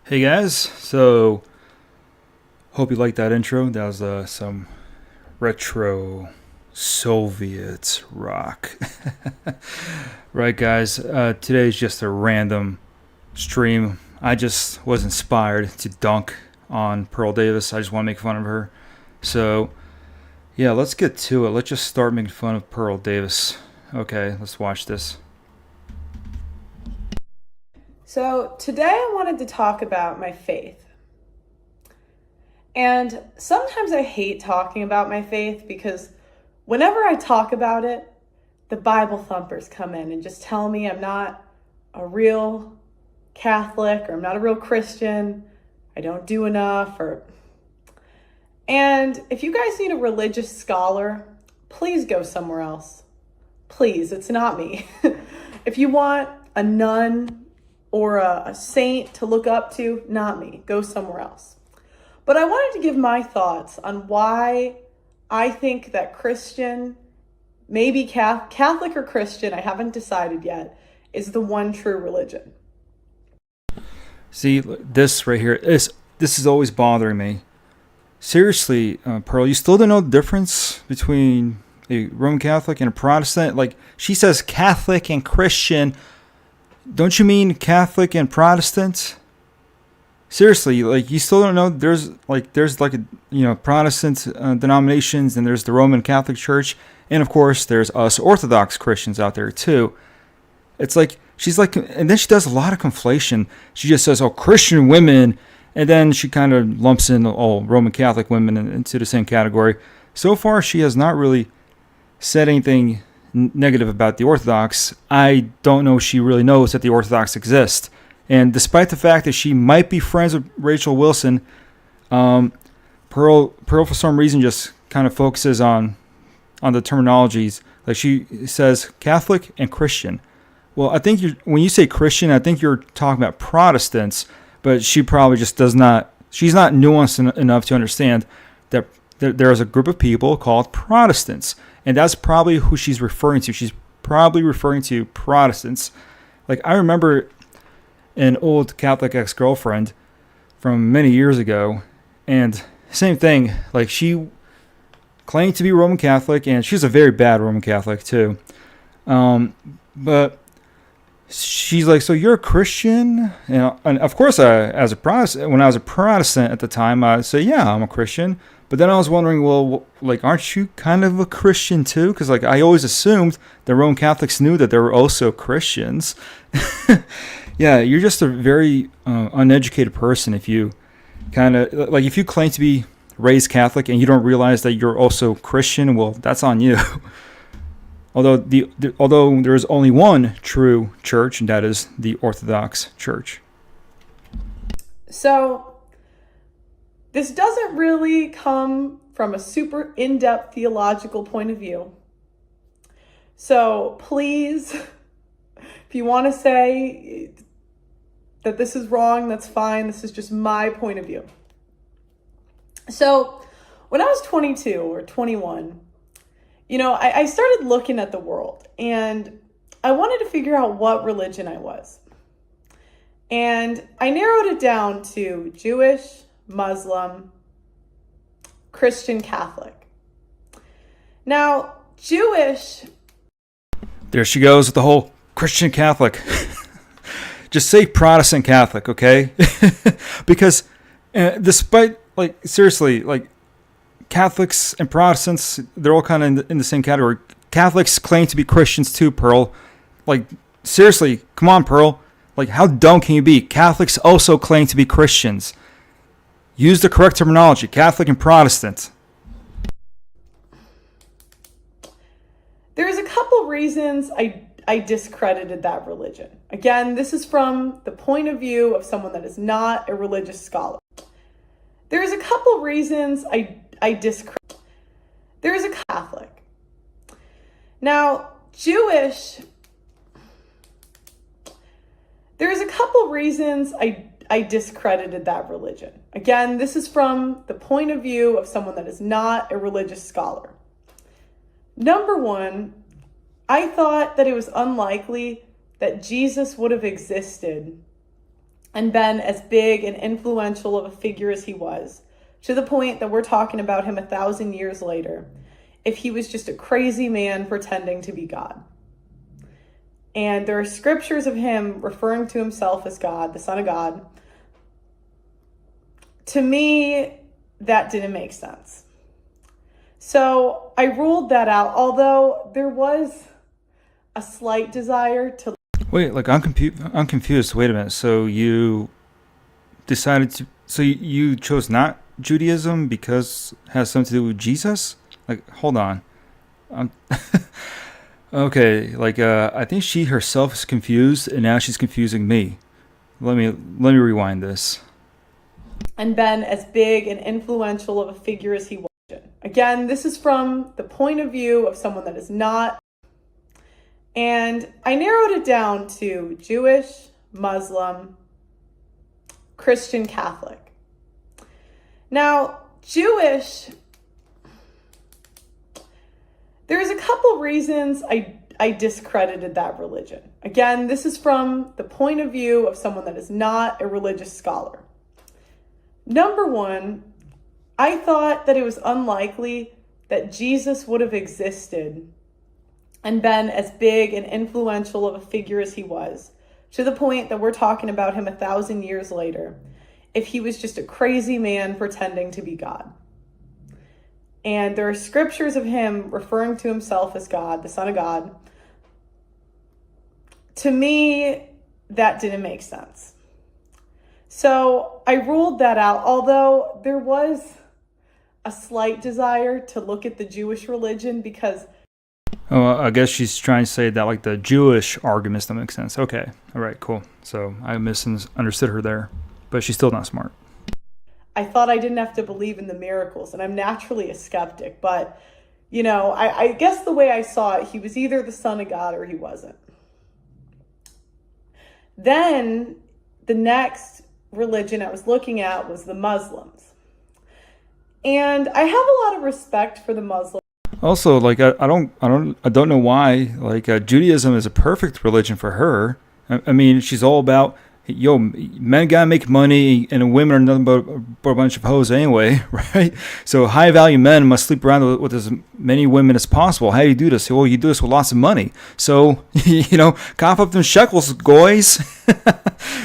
Hey guys, so hope you liked that intro. That was some retro Soviet rock. Right, guys, today's just a random stream. I just was inspired to dunk on Pearl Davis. I just want to make fun of her. So, yeah, let's get to it. Let's just start making fun of Pearl Davis. Okay, let's watch this. So today I wanted to talk about my faith. And sometimes I hate talking about my faith because whenever I talk about it, the Bible thumpers come in and just tell me I'm not a real Catholic or I'm not a real Christian, I don't do enough, and if you guys need a religious scholar, please go somewhere else. Please, it's not me. If you want a nun or a saint to look up to, not me. Go somewhere else. But I wanted to give my thoughts on why I think that Christian, maybe Catholic or Christian, I haven't decided yet, is the one true religion. See, this right here, this is always bothering me. Seriously, Pearl, you still don't know the difference between a Roman Catholic and a Protestant? Like, she says Catholic and Christian. Don't you mean Catholic and Protestant? Seriously, like, you still don't know there's Protestant denominations, and there's the Roman Catholic Church, and of course there's us Orthodox Christians out there too. It's like she's like, and then she does a lot of conflation. She just says, "Oh, Christian women," and then she kind of lumps in all Roman Catholic women into the same category. So far, she has not really said anything negative about the Orthodox. I don't know if she really knows that the Orthodox exist. And despite the fact that she might be friends with Rachel Wilson, Pearl for some reason just kind of focuses on the terminologies. Like, she says Catholic and Christian. Well, I think when you say Christian, I think you're talking about Protestants, but she probably just does not. She's not nuanced enough to understand that there is a group of people called Protestants. And that's probably who she's referring to. She's probably referring to Protestants. Like, I remember an old Catholic ex-girlfriend from many years ago, and same thing. Like, she claimed to be Roman Catholic, and she's a very bad Roman Catholic too. But she's like, "So you're a Christian?" And of course, as a Protestant, when I was a Protestant at the time, I'd say, "Yeah, I'm a Christian." But then I was wondering, well, like, aren't you kind of a Christian too? Because, like, I always assumed the Roman Catholics knew that they were also Christians. Yeah, you're just a very uneducated person if you if you claim to be raised Catholic and you don't realize that you're also Christian. Well, that's on you. Although there is only one true church, and that is the Orthodox Church. So this doesn't really come from a super in-depth theological point of view. So please, if you want to say that this is wrong, that's fine. This is just my point of view. So when I was 22 or 21, I started looking at the world, and I wanted to figure out what religion I was. And I narrowed it down to Jewish, Muslim, Christian, Catholic. Now, Jewish... There she goes with the whole Christian Catholic. Just say Protestant Catholic, okay? Because despite, like, seriously, like, Catholics and Protestants, they're all kind of in the same category. Catholics claim to be Christians too, Pearl. Like, seriously, come on, Pearl. Like, how dumb can you be? Catholics also claim to be Christians. Use the correct terminology, Catholic and Protestant. There's a couple reasons I discredited that religion. Again, this is from the point of view of someone that is not a religious scholar. There's a couple reasons I discredit. There's a Catholic. Now, Jewish... There's a couple reasons I discredited that religion. Again, this is from the point of view of someone that is not a religious scholar. Number one, I thought that it was unlikely that Jesus would have existed and been as big and influential of a figure as he was, to the point that we're talking about him 1,000 years later, if he was just a crazy man pretending to be God. And there are scriptures of him referring to himself as God, the Son of God. To me, that didn't make sense. So I ruled that out, although there was a slight desire to... Wait, like I'm confused. Wait a minute. So you decided to... So you chose not Judaism because it has something to do with Jesus? Like, hold on. Okay, like I think she herself is confused, and now she's confusing me. Let me rewind this. And been as big and influential of a figure as he was. Again, this is from the point of view of someone that is not. And I narrowed it down to Jewish, Muslim, Christian, Catholic. Now, Jewish, there's a couple reasons I discredited that religion. Again, this is from the point of view of someone that is not a religious scholar. Number one, I thought that it was unlikely that Jesus would have existed and been as big and influential of a figure as he was, to the point that we're talking about him 1,000 years later, if he was just a crazy man pretending to be God. And there are scriptures of him referring to himself as God, the Son of God. To me, that didn't make sense. So I ruled that out, although there was a slight desire to look at the Jewish religion because... Oh, I guess she's trying to say that like the Jewish arguments don't make sense. Okay, all right, cool. So I misunderstood her there, but she's still not smart. I thought I didn't have to believe in the miracles, and I'm naturally a skeptic, but, you know, I guess the way I saw it, he was either the Son of God or he wasn't. Then the next religion I was looking at was the Muslims. And I have a lot of respect for the Muslims. Also, like I don't know why. Like Judaism is a perfect religion for her. I mean, she's all about, yo, men gotta make money, and women are nothing but a bunch of hoes anyway, right? So high value men must sleep around with as many women as possible. How do you do this? Well, you do this with lots of money. So cough up them shekels, guys.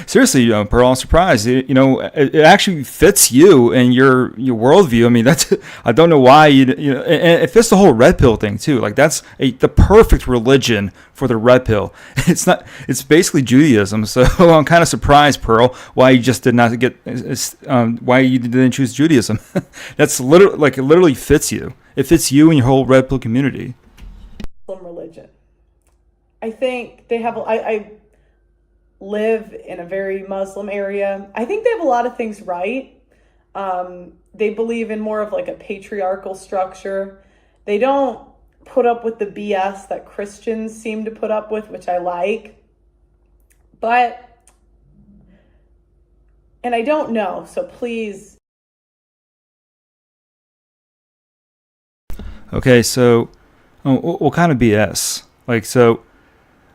Seriously, Pearl, I'm surprised. It actually fits you and your worldview. I mean, that's, I don't know why and it fits the whole red pill thing too. Like that's the perfect religion for the red pill. It's basically Judaism. So I'm kind of surprised, Pearl, why you just did not get, why you didn't choose Judaism. That's literally, like, it literally fits you. It fits you and your whole red pill community. Religion. I think they have, I live in a very Muslim area. I think they have a lot of things right. They believe in more of like a patriarchal structure. They don't put up with the BS that Christians seem to put up with, which I like. And I don't know, so please. Okay, so what kind of BS? Like, so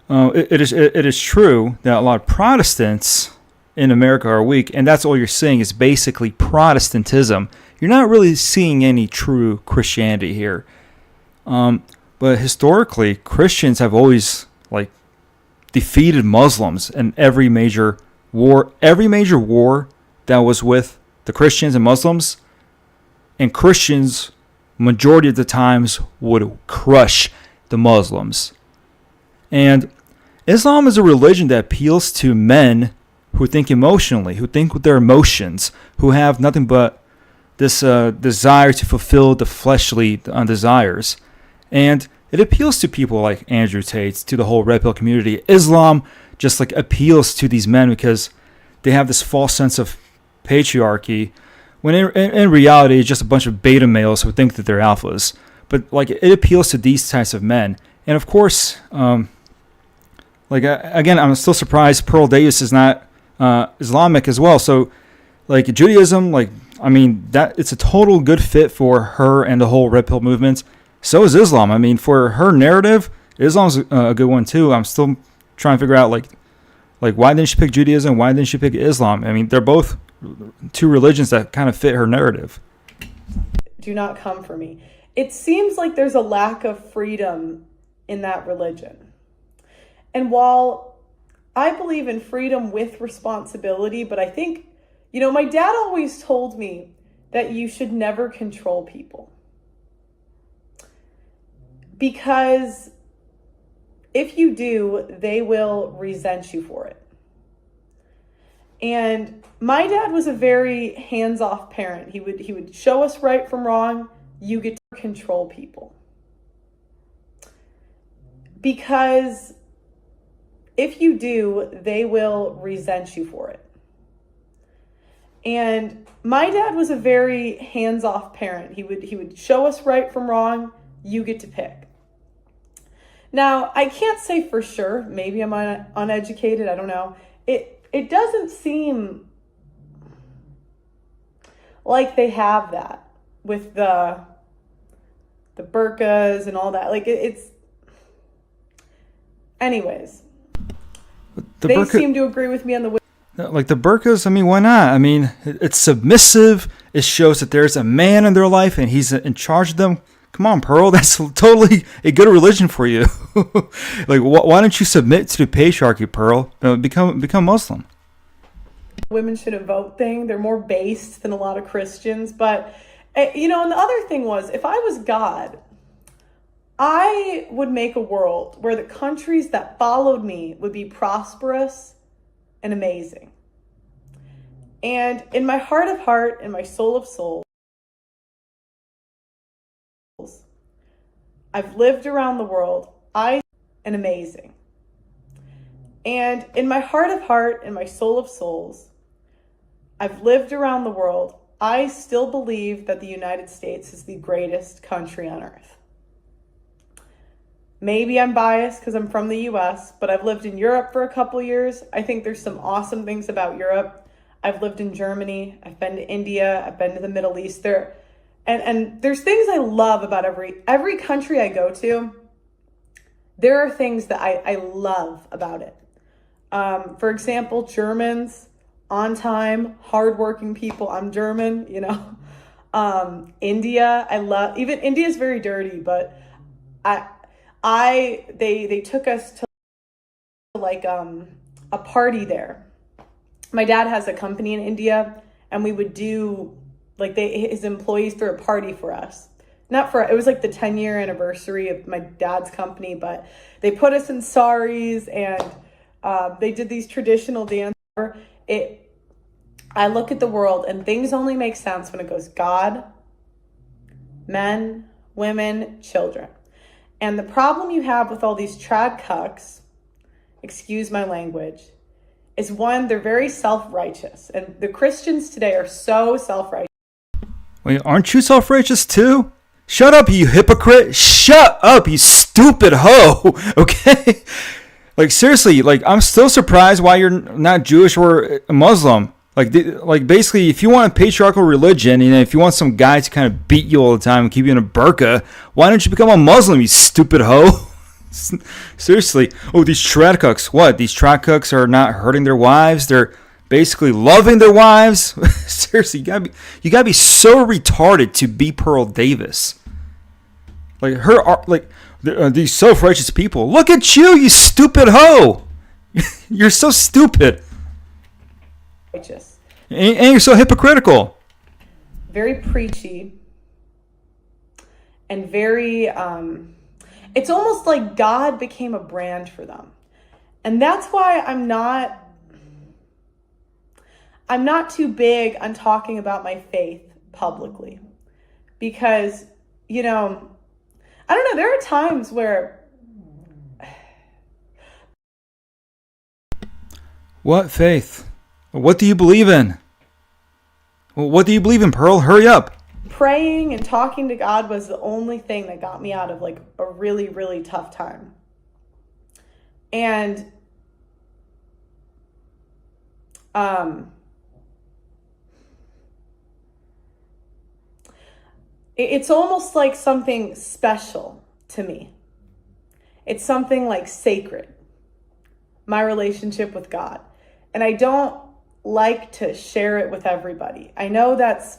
it is true that a lot of Protestants in America are weak, and that's all you're seeing is basically Protestantism. You're not really seeing any true Christianity here. But historically, Christians have always defeated Muslims in every major war. Every major war that was with the Christians and Muslims, and Christians, majority of the times, would crush the Muslims. And Islam is a religion that appeals to men who think emotionally, who think with their emotions, who have nothing but this desire to fulfill the fleshly desires. And it appeals to people like Andrew Tate, to the whole red pill community. Islam just appeals to these men because they have this false sense of patriarchy, when in reality it's just a bunch of beta males who think that they're alphas. But it appeals to these types of men. And of course, again, I'm still surprised Pearl Davis is not Islamic as well. So Judaism, that it's a total good fit for her and the whole red pill movement. So is Islam. I mean, for her narrative, Islam's a good one too. I'm still trying to figure out Like, why didn't she pick Judaism? Why didn't she pick Islam? I mean, they're both two religions that kind of fit her narrative. Do not come for me. It seems like there's a lack of freedom in that religion. And while I believe in freedom with responsibility, but I think, my dad always told me that you should never control people. Because if you do, they will resent you for it. And my dad was a very hands-off parent. He would show us right from wrong. You get to control people. Because if you do, they will resent you for it. And my dad was a very hands-off parent. He would show us right from wrong. You get to pick. Now, I can't say for sure. Maybe I'm uneducated. I don't know. It doesn't seem like they have that with the burqas and all that. Like it's. Anyways, they seem to agree with me on the. Like the burqas, I mean, why not? I mean, it's submissive. It shows that there's a man in their life and he's in charge of them. Come on, Pearl, that's totally a good religion for you. Like, why don't you submit to the patriarchy, Pearl? Become Muslim. Women shouldn't vote thing. They're more based than a lot of Christians. But, and the other thing was, if I was God, I would make a world where the countries that followed me would be prosperous and amazing. And in my heart of heart, in my soul of souls, I've lived around the world. And amazing. And in my heart of heart, in my soul of souls, I've lived around the world. I still believe that the United States is the greatest country on earth. Maybe I'm biased because I'm from the US, but I've lived in Europe for a couple years. I think there's some awesome things about Europe. I've lived in Germany. I've been to India. I've been to the Middle East. And there's things I love about every country I go to. There are things that I love about it. For example, Germans, on time, hardworking people. I'm German, India, I love. Even India's very dirty, but they took us to like a party there. My dad has a company in India, and we would do his employees threw a party for us. It was like the 10-year anniversary of my dad's company, but they put us in saris and they did these traditional dances. I look at the world and things only make sense when it goes God, men, women, children. And the problem you have with all these trad cucks, excuse my language, is one, they're very self-righteous. And the Christians today are so self-righteous. Wait, aren't you self-righteous too? Shut up, you hypocrite. Shut up, you stupid hoe. Okay? Like, seriously, I'm still surprised why you're not Jewish or a Muslim. Basically, if you want a patriarchal religion, if you want some guy to kind of beat you all the time and keep you in a burqa, why don't you become a Muslim, you stupid hoe? Seriously. Oh, these trad cucks. What? These trad cucks are not hurting their wives. They're basically loving their wives. Seriously, you gotta be so retarded to be Pearl Davis. These self-righteous people. Look at you stupid hoe. You're so stupid. Righteous. And you're so hypocritical. Very preachy. And very, it's almost like God became a brand for them. And that's why I'm not too big on talking about my faith publicly. Because, I don't know, there are times where... What faith? What do you believe in? What do you believe in, Pearl? Hurry up. Praying and talking to God was the only thing that got me out of a really, really tough time. And it's almost like something special to me. It's something like sacred. my relationship with God. And I don't like to share it with everybody. I know that's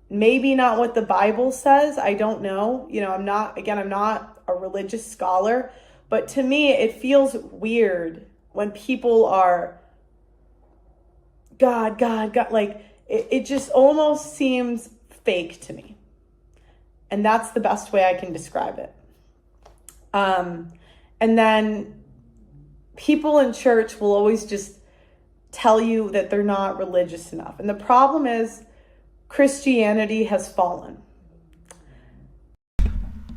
maybe not what the Bible says. I don't know. I'm not a religious scholar, but to me, it feels weird when people are God, like it just almost seems fake to me. And that's the best way I can describe it. And then people in church will always just tell you that they're not religious enough. And the problem is Christianity has fallen.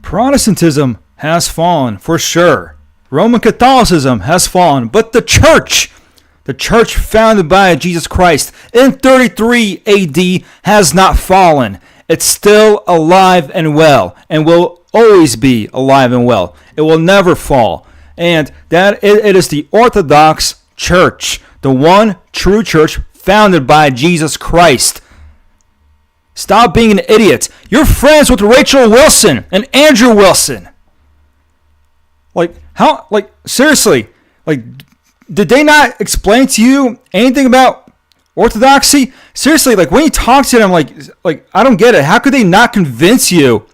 Protestantism has fallen, for sure. Roman Catholicism has fallen. But the church founded by Jesus Christ in 33 AD has not fallen. It's still alive and well, and will always be alive and well. It will never fall. And that it is the Orthodox Church, the one true church founded by Jesus Christ. Stop being an idiot. You're friends with Rachel Wilson and Andrew Wilson. Seriously, did they not explain to you anything about orthodoxy? Seriously, when you talk to them, I don't get it. How could they not convince you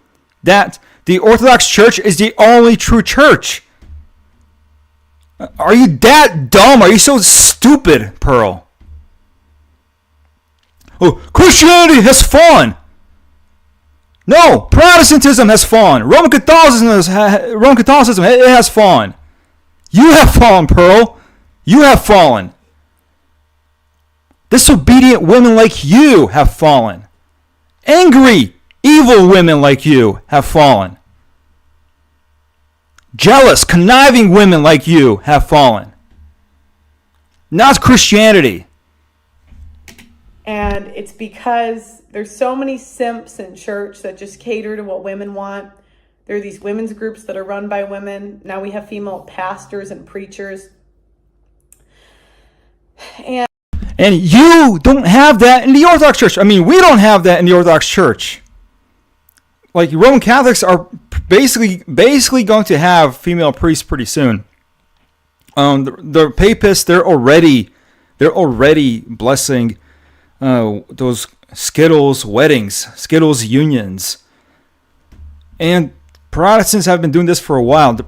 that the Orthodox Church is the only true church? Are you that dumb? Are you so stupid, Pearl? Oh, Christianity has fallen. No, Protestantism has fallen. Roman Catholicism it has fallen. You have fallen, Pearl. You have fallen. Disobedient women like you have fallen. Angry, evil women like you have fallen. Jealous, conniving women like you have fallen. Not Christianity. And it's because there's so many simps in church that just cater to what women want. There are these women's groups that are run by women. Now we have female pastors and preachers. And you don't have that in the Orthodox Church. We don't have that in the Orthodox Church. Roman Catholics are basically going to have female priests pretty soon. The papists, they're already blessing those Skittles weddings, Skittles unions. And Protestants have been doing this for a while. The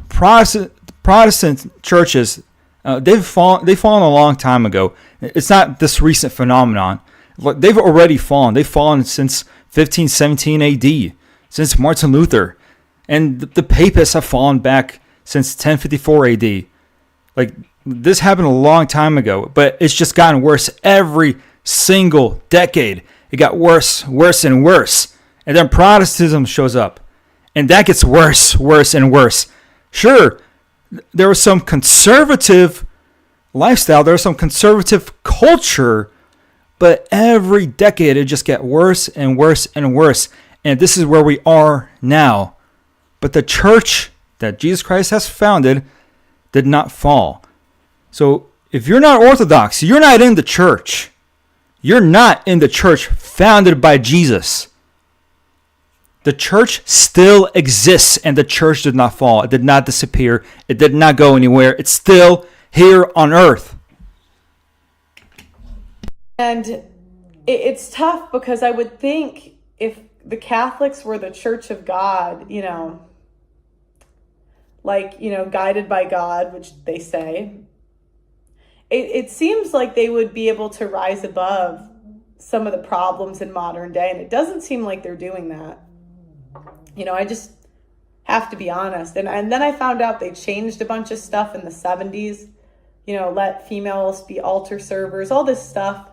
Protestant churches, they've fallen a long time ago. It's not this recent phenomenon. They've already fallen. They've fallen since 1517 AD, since Martin Luther. And the papists have fallen back since 1054 AD. This happened a long time ago, but it's just gotten worse every single decade. It got worse and worse. And then Protestantism shows up. And that gets worse and worse. Sure, there was some conservative lifestyle. There was some conservative culture. But every decade, it just gets worse and worse and worse. And this is where we are now. But the church that Jesus Christ has founded did not fall. So if you're not Orthodox, you're not in the church. You're not in the church founded by Jesus. The church still exists, and the church did not fall. It did not disappear. It did not go anywhere. It's still here on earth. And it's tough because I would think if the Catholics were the Church of God, guided by God, which they say, it seems like they would be able to rise above some of the problems in modern day. And it doesn't seem like they're doing that. I just have to be honest. And then I found out they changed a bunch of stuff in the 70s. Let females be altar servers, all this stuff.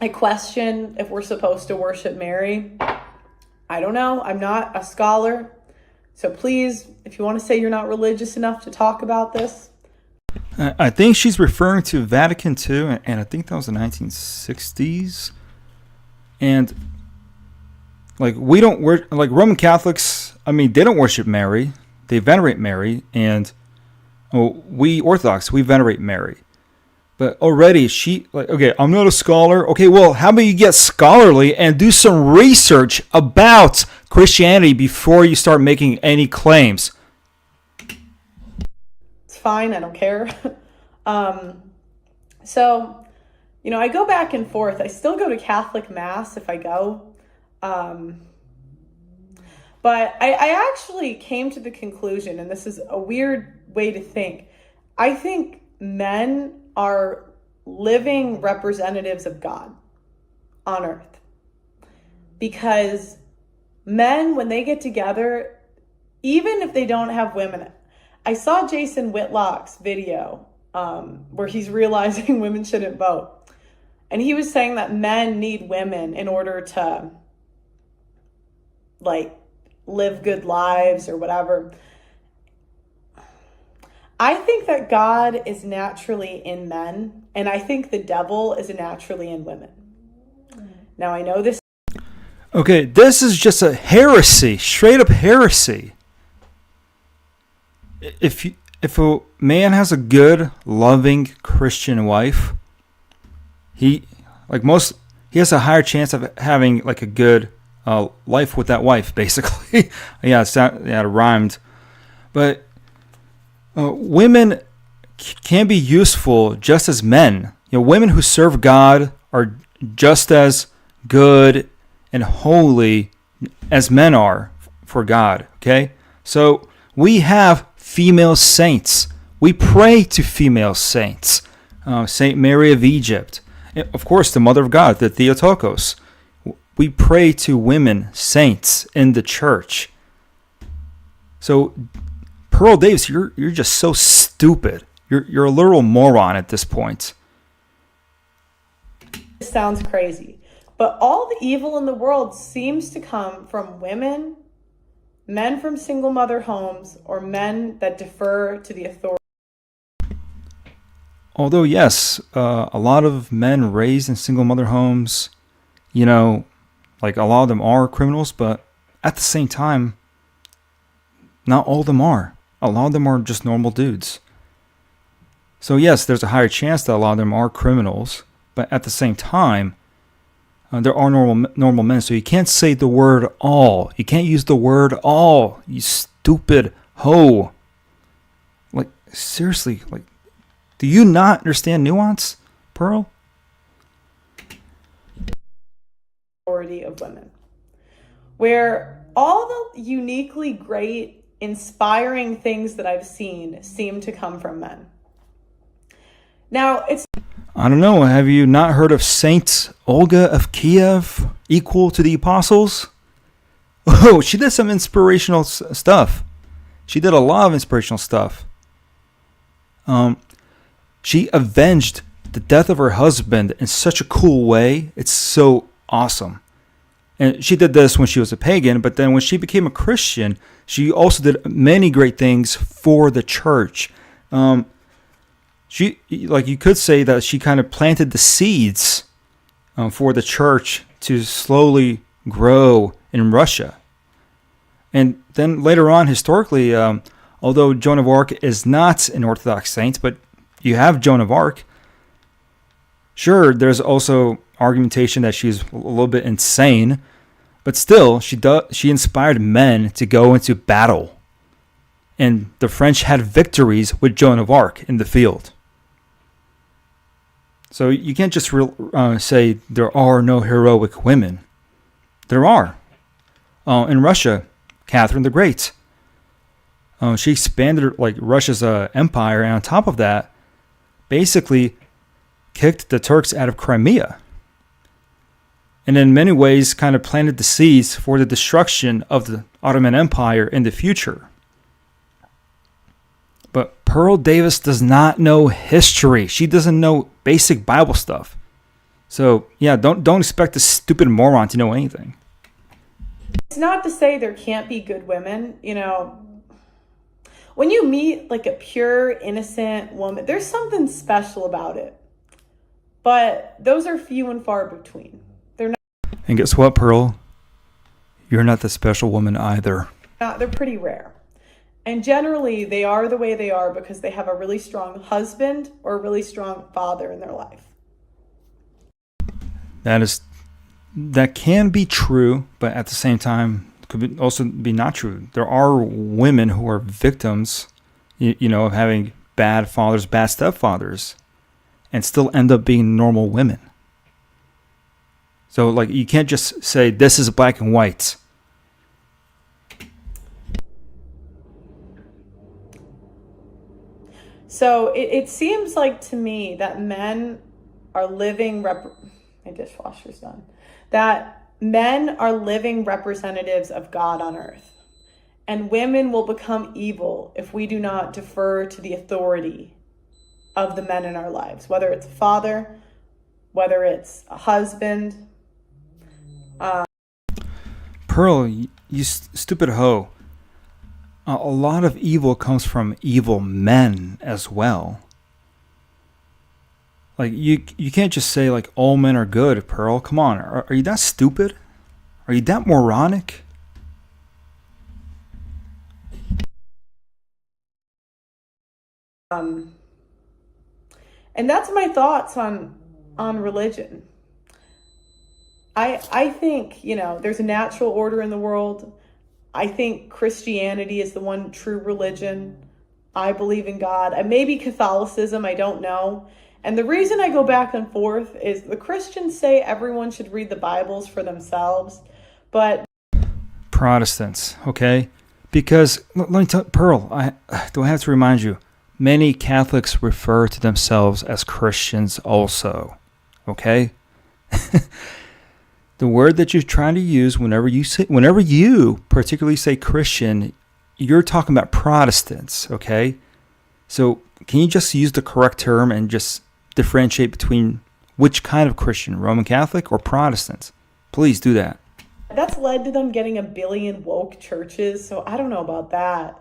I question if we're supposed to worship Mary. I don't know. I'm not a scholar. So please, if you want to say you're not religious enough to talk about this. I think she's referring to Vatican II, and I think that was the 1960s. And we don't worship, Roman Catholics, they don't worship Mary. They venerate Mary. And we Orthodox, we venerate Mary. But already I'm not a scholar. Okay, well, how about you get scholarly and do some research about Christianity before you start making any claims? It's fine. I don't care. So, I go back and forth. I still go to Catholic Mass if I go. But I actually came to the conclusion, and this is a weird way to think. I think men are living representatives of God on earth. Because men, when they get together, even if they don't have women, I saw Jason Whitlock's video where he's realizing women shouldn't vote. And he was saying that men need women in order to, live good lives or whatever. I think that God is naturally in men, and I think the devil is naturally in women. Now, I know this. Okay, this is just a heresy, straight up heresy. If a man has a good, loving Christian wife, he has a higher chance of having a good life with that wife, basically. It rhymed. But women can be useful just as men. Women who serve God are just as good and holy as men are for God. Okay? So we have female saints. We pray to female saints. Saint Mary of Egypt. And of course, the Mother of God, the Theotokos. We pray to women saints in the church. So, Pearl Davis, you're just so stupid. You're a literal moron at this point. This sounds crazy, but all the evil in the world seems to come from women, men from single mother homes, or men that defer to the authority. Although, yes, a lot of men raised in single mother homes, a lot of them are criminals, but at the same time, not all of them are. A lot of them are just normal dudes. So yes, there's a higher chance that a lot of them are criminals, but at the same time, there are normal men. So you can't say the word all. You can't use the word all, you stupid hoe. Seriously, do you not understand nuance, Pearl? Of women, where all the uniquely great, inspiring things that I've seen seem to come from men. Now, I don't know, have you not heard of Saint Olga of Kiev, equal to the apostles? Oh, she did some inspirational stuff. She did a lot of inspirational stuff. She avenged the death of her husband in such a cool way. It's so awesome. And she did this when she was a pagan, but then when she became a Christian, she also did many great things for the church. She, you could say that she kind of planted the seeds for the church to slowly grow in Russia. And then later on, historically, although Joan of Arc is not an Orthodox saint, but you have Joan of Arc. Sure, there's also argumentation that she's a little bit insane, but still, she inspired men to go into battle. And the French had victories with Joan of Arc in the field. So you can't just say there are no heroic women. There are. In Russia, Catherine the Great. She expanded Russia's empire, and on top of that, basically kicked the Turks out of Crimea. And in many ways kind of planted the seeds for the destruction of the Ottoman Empire in the future. But Pearl Davis does not know history. She doesn't know basic Bible stuff. So yeah, don't expect a stupid moron to know anything. It's not to say there can't be good women, When you meet a pure, innocent woman, there's something special about it. But those are few and far between. They're not. And guess what, Pearl? You're not the special woman either. They're pretty rare. And generally, they are the way they are because they have a really strong husband or a really strong father in their life. That can be true, but at the same time, also be not true. There are women who are victims, of having bad fathers, bad stepfathers, and still end up being normal women. So, like, you can't just say this is black and white. So it seems like to me that men are living my dishwasher's done. That men are living representatives of God on earth. And women will become evil if we do not defer to the authority of the men in our lives, whether it's a father, whether it's a husband. Pearl, you stupid hoe. A lot of evil comes from evil men as well. Like, you can't just say, like, all men are good, Pearl. Come on. Are you that stupid? Are you that moronic? And that's my thoughts on religion. I think, there's a natural order in the world. I think Christianity is the one true religion. I believe in God. Maybe Catholicism, I don't know. And the reason I go back and forth is the Christians say everyone should read the Bibles for themselves, but Protestants, okay? Because, let me tell Pearl, do I have to remind you, many Catholics refer to themselves as Christians also, okay? The word that you're trying to use whenever you particularly say Christian, you're talking about Protestants, okay? So can you just use the correct term and just differentiate between which kind of Christian, Roman Catholic or Protestant? Please do that. that's led to them getting 1 billion woke churches, so I don't know about that.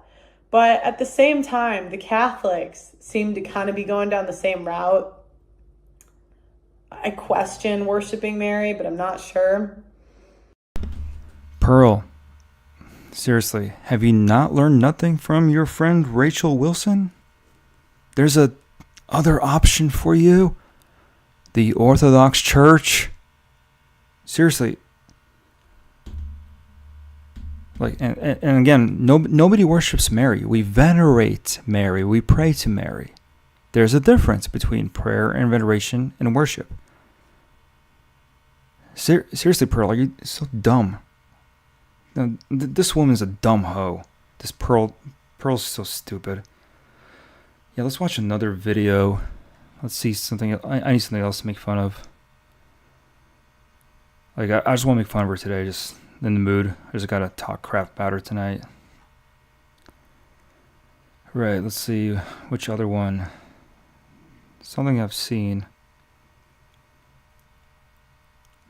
But at the same time, the Catholics seem to kind of be going down the same route. I question worshiping Mary, but I'm not sure. Pearl, seriously, have you not learned nothing from your friend Rachel Wilson? There's a other option for you. The Orthodox Church. Seriously. Like, and again, nobody worships Mary. We venerate Mary. We pray to Mary. There's a difference between prayer and veneration and worship. Seriously, Pearl, are you so dumb? Now, this woman's a dumb hoe. This Pearl's so stupid. Yeah, let's watch another video. Let's see something. I need something else to make fun of. Like, I just want to make fun of her today. Just in the mood. I just gotta talk crap about her tonight. Right, let's see which other one. Something I've seen.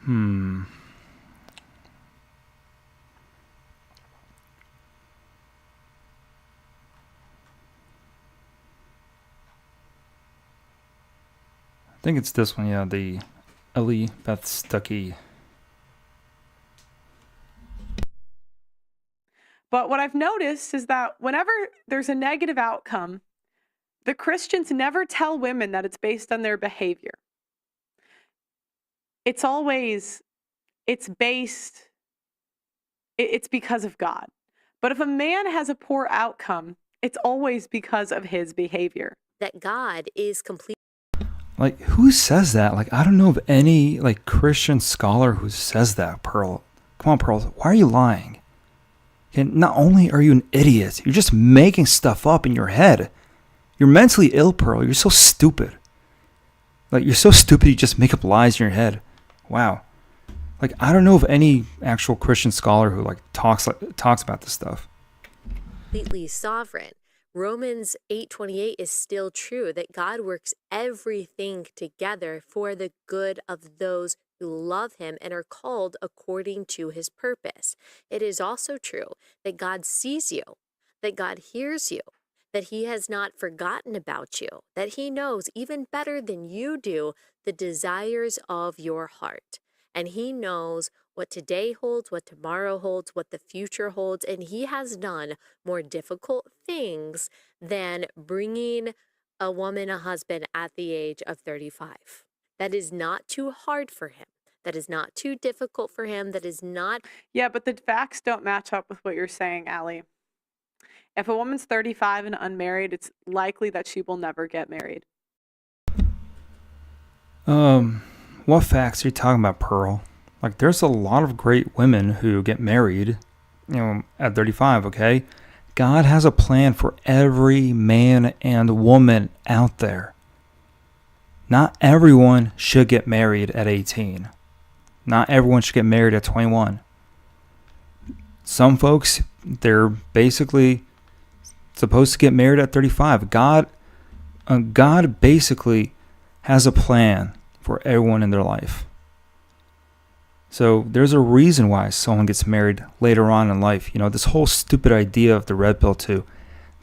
I think it's this one, yeah, the Ellie Beth Stuckey. But what I've noticed is that whenever there's a negative outcome, the Christians never tell women that it's based on their behavior. It's always, it's because of God. But if a man has a poor outcome, it's always because of his behavior. That God is complete. Like, who says that? Like, I don't know of any, like, Christian scholar who says that, Pearl. Come on, Pearl, why are you lying? And not only are you an idiot, you're just making stuff up in your head. You're mentally ill, Pearl. You're so stupid. Like, you're so stupid you just make up lies in your head. Wow. Like, I don't know of any actual Christian scholar who, like, talks about this stuff. Completely sovereign. Romans 8:28 is still true, that God works everything together for the good of those who love him and are called according to his purpose. It is also true that God sees you, that God hears you, that he has not forgotten about you, that he knows even better than you do the desires of your heart. And he knows what today holds, what tomorrow holds, what the future holds, and he has done more difficult things than bringing a woman a husband at the age of 35. That is not too hard for him. That is not too difficult for him. That is not... Yeah, but the facts don't match up with what you're saying, Allie. If a woman's 35 and unmarried, it's likely that she will never get married. What facts are you talking about, Pearl? Like, there's a lot of great women who get married, at 35, okay? God has a plan for every man and woman out there. Not everyone should get married at 18. Not everyone should get married at 21. Some folks, they're basically supposed to get married at 35. God basically has a plan for everyone in their life. So there's a reason why someone gets married later on in life. This whole stupid idea of the red pill to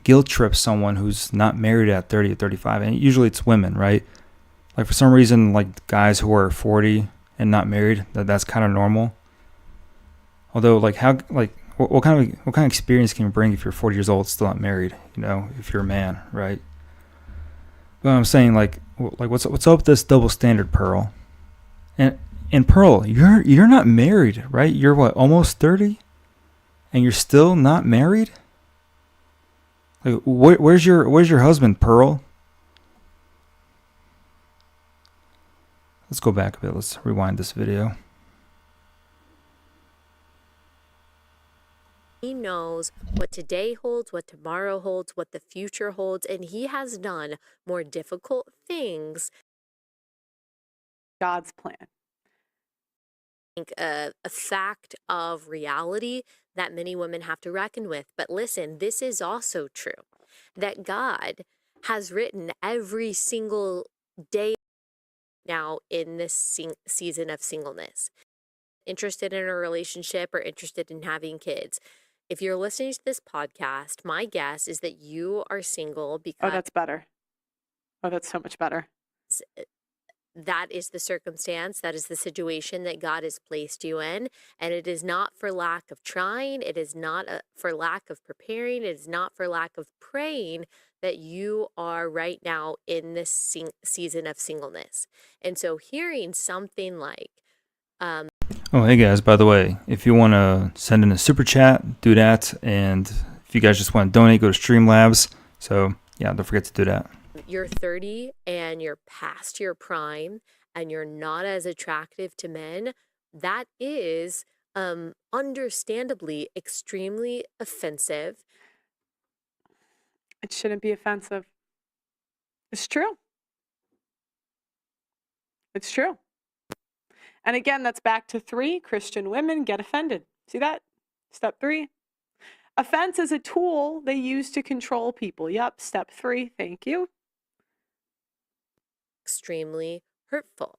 guilt trip someone who's not married at 30 or 35. And usually it's women, right? Like, for some reason, like, guys who are 40 and not married, that's kind of normal. Although, like, what kind of experience can you bring if you're 40 years old still not married? If you're a man, right? But I'm saying, like what's up with this double standard, Pearl? And Pearl, you're not married, right? You're what, almost 30, and you're still not married? Like, where's your husband, Pearl? Let's go back a bit. Let's rewind this video. He knows what today holds, what tomorrow holds, what the future holds, and he has done more difficult things. God's plan. I think a fact of reality that many women have to reckon with. But listen, this is also true, that God has written every single day now in this season of singleness. Interested in a relationship or interested in having kids, if you're listening to this podcast, my guess is that you are single because... Oh, that's better. Oh, that's so much better. That is the circumstance, that is the situation that God has placed you in. And it is not for lack of trying. It is not for lack of preparing. It is not for lack of praying that you are right now in this season of singleness. And so hearing something like... Oh, hey guys, by the way, if you want to send in a super chat, do that. And if you guys just want to donate, go to Streamlabs. So yeah, don't forget to do that. You're 30 and you're past your prime and you're not as attractive to men. That is understandably extremely offensive. It shouldn't be offensive. It's true. It's true. And again, that's back to 3, Christian women get offended. See that? Step 3. Offense is a tool they use to control people. Yep, step 3. Thank you. Extremely hurtful.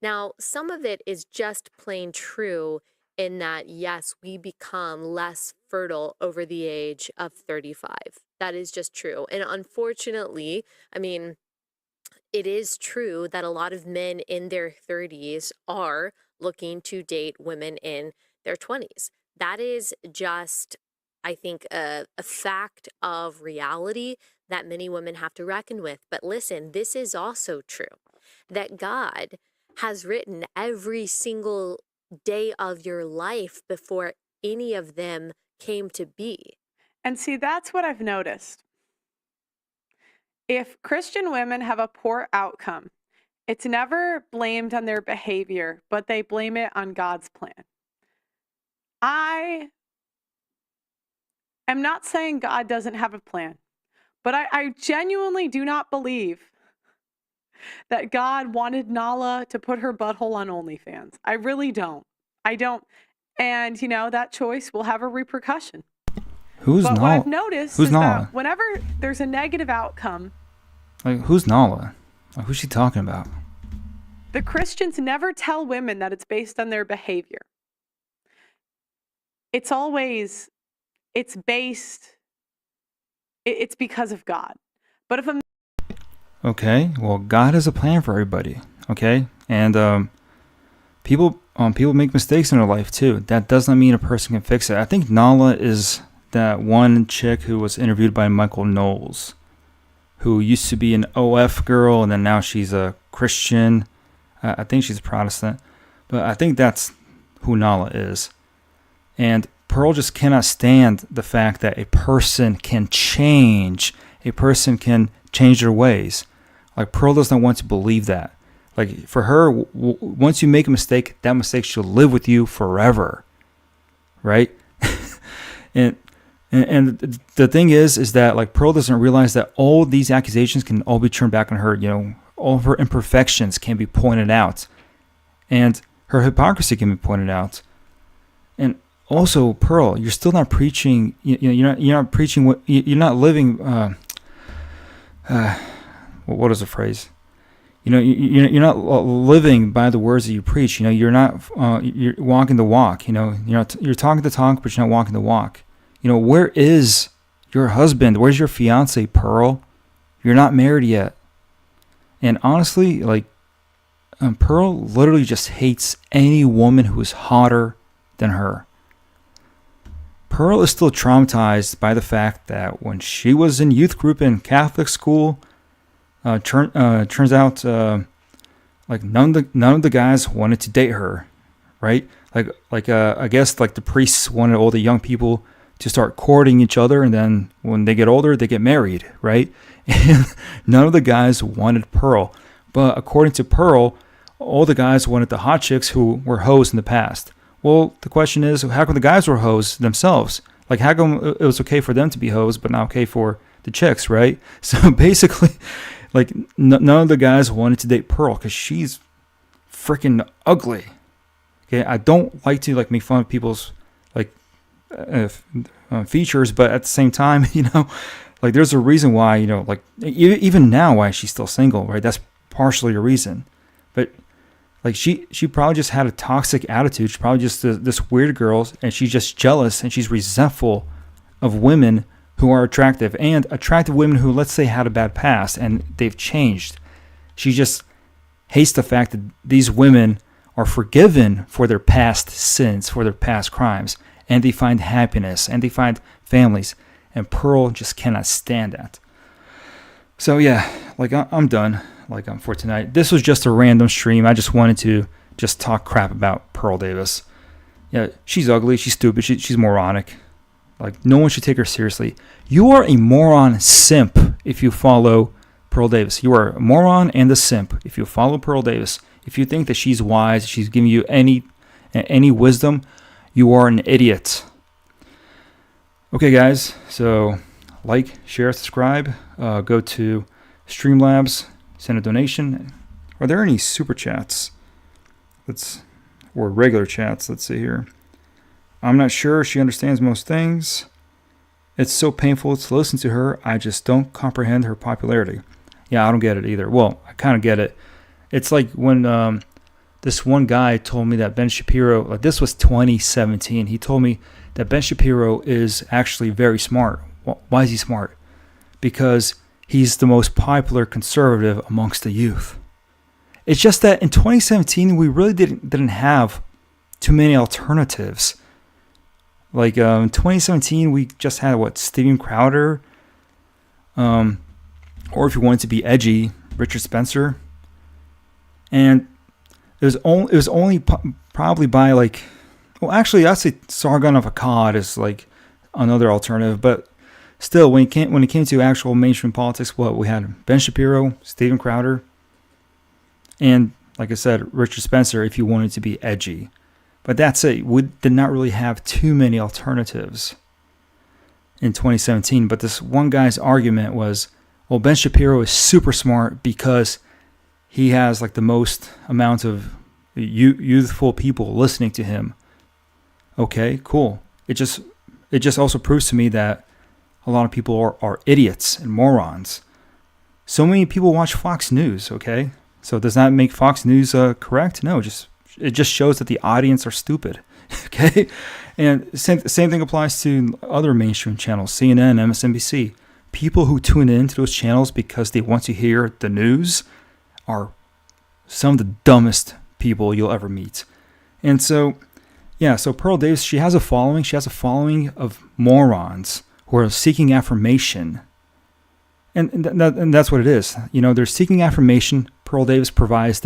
Now, some of it is just plain true in that, yes, we become less fertile over the age of 35. That is just true. And unfortunately, I mean, it is true that a lot of men in their 30s are looking to date women in their 20s. That is just, I think, a fact of reality that many women have to reckon with. But listen, this is also true, that God has written every single day of your life before any of them came to be. And see, that's what I've noticed. If Christian women have a poor outcome, it's never blamed on their behavior, but they blame it on God's plan. I am not saying God doesn't have a plan, but I genuinely do not believe that God wanted Nala to put her butthole on OnlyFans. I really don't. I don't. And, that choice will have a repercussion. Who's Nala? But what I've noticed is that whenever there's a negative outcome... Like, who's Nala? Like, who's she talking about? The Christians never tell women that it's based on their behavior. It's always... It's because of God. But if a... Okay, well, God has a plan for everybody, okay? And people make mistakes in their life, too. That does not mean a person can fix it. I think Nala is that one chick who was interviewed by Michael Knowles, who used to be an OF girl, and then now she's a Christian. I think she's a Protestant. But I think that's who Nala is. And Pearl just cannot stand the fact that a person can change. A person can change their ways. Like, Pearl does not want to believe that. Like, for her, once you make a mistake, that mistake should live with you forever, right? and the thing is that, like, Pearl doesn't realize that all these accusations can all be turned back on her. You know, all of her imperfections can be pointed out, and her hypocrisy can be pointed out. And also, Pearl, you're still not preaching. You're not preaching what you're not living. What is the phrase? You know, you're not living by the words that you preach. You know, you're not you're walking the walk. You know, you're talking the talk, but you're not walking the walk. You know, where is your husband? Where's your fiance, Pearl? You're not married yet. And honestly, like, Pearl literally just hates any woman who is hotter than her. Pearl is still traumatized by the fact that when she was in youth group in Catholic school, turns out like none of the guys wanted to date her, right? Like I guess like the priests wanted all the young people to start courting each other, and then when they get older, they get married, right? And none of the guys wanted Pearl, but according to Pearl, all the guys wanted the hot chicks who were hoes in the past. Well, the question is, how come the guys were hoes themselves? Like, how come it was okay for them to be hoes, but not okay for the chicks, right? So basically, like, none of the guys wanted to date Pearl because she's freaking ugly. Okay, I don't like to like make fun of people's like features, but at the same time, you know, like, there's a reason why, you know, like, even now why she's still single, right? That's partially a reason, but like, she probably just had a toxic attitude. She's probably just this weird girl, and she's just jealous and she's resentful of women who are attractive, and attractive women who, let's say, had a bad past and they've changed. She just hates the fact that these women are forgiven for their past sins, for their past crimes, and they find happiness and they find families, and Pearl just cannot stand that. So yeah, like, I'm done. Like, for tonight. This was just a random stream. I just wanted to just talk crap about Pearl Davis. Yeah, she's ugly. She's stupid. She's moronic. Like, no one should take her seriously. You are a moron simp if you follow Pearl Davis. You are a moron and a simp if you follow Pearl Davis. If you think that she's wise, she's giving you any wisdom, you are an idiot. Okay, guys. So, like, share, subscribe. Go to Streamlabs. Send a donation. Are there any super chats? Or regular chats? Let's see here. I'm not sure she understands most things. It's so painful to listen to her. I just don't comprehend her popularity. Yeah, I don't get it either. Well, I kind of get it. It's like when this one guy told me that Ben Shapiro, like, this was 2017. He told me that Ben Shapiro is actually very smart. Why is he smart? Because he's the most popular conservative amongst the youth. It's just that in 2017, we really didn't have too many alternatives. Like, in 2017, we just had, Steven Crowder, or if you wanted to be edgy, Richard Spencer. And it was only probably by, like, well, actually, I'd say Sargon of Akkad is like another alternative, but still, when it came to actual mainstream politics, we had Ben Shapiro, Steven Crowder, and, like I said, Richard Spencer if you wanted to be edgy. But that's it. We did not really have too many alternatives in 2017. But this one guy's argument was, well, Ben Shapiro is super smart because he has like the most amount of youthful people listening to him. Okay, cool. It just also proves to me that a lot of people are idiots and morons. So many people watch Fox News, okay? So does that make Fox News correct? No, it just shows that the audience are stupid, okay? And same thing applies to other mainstream channels, CNN, MSNBC. People who tune into those channels because they want to hear the news are some of the dumbest people you'll ever meet. And so, yeah, so Pearl Davis, she has a following. She has a following of morons who are seeking affirmation. And that's what it is. You know, they're seeking affirmation. Pearl Davis provides this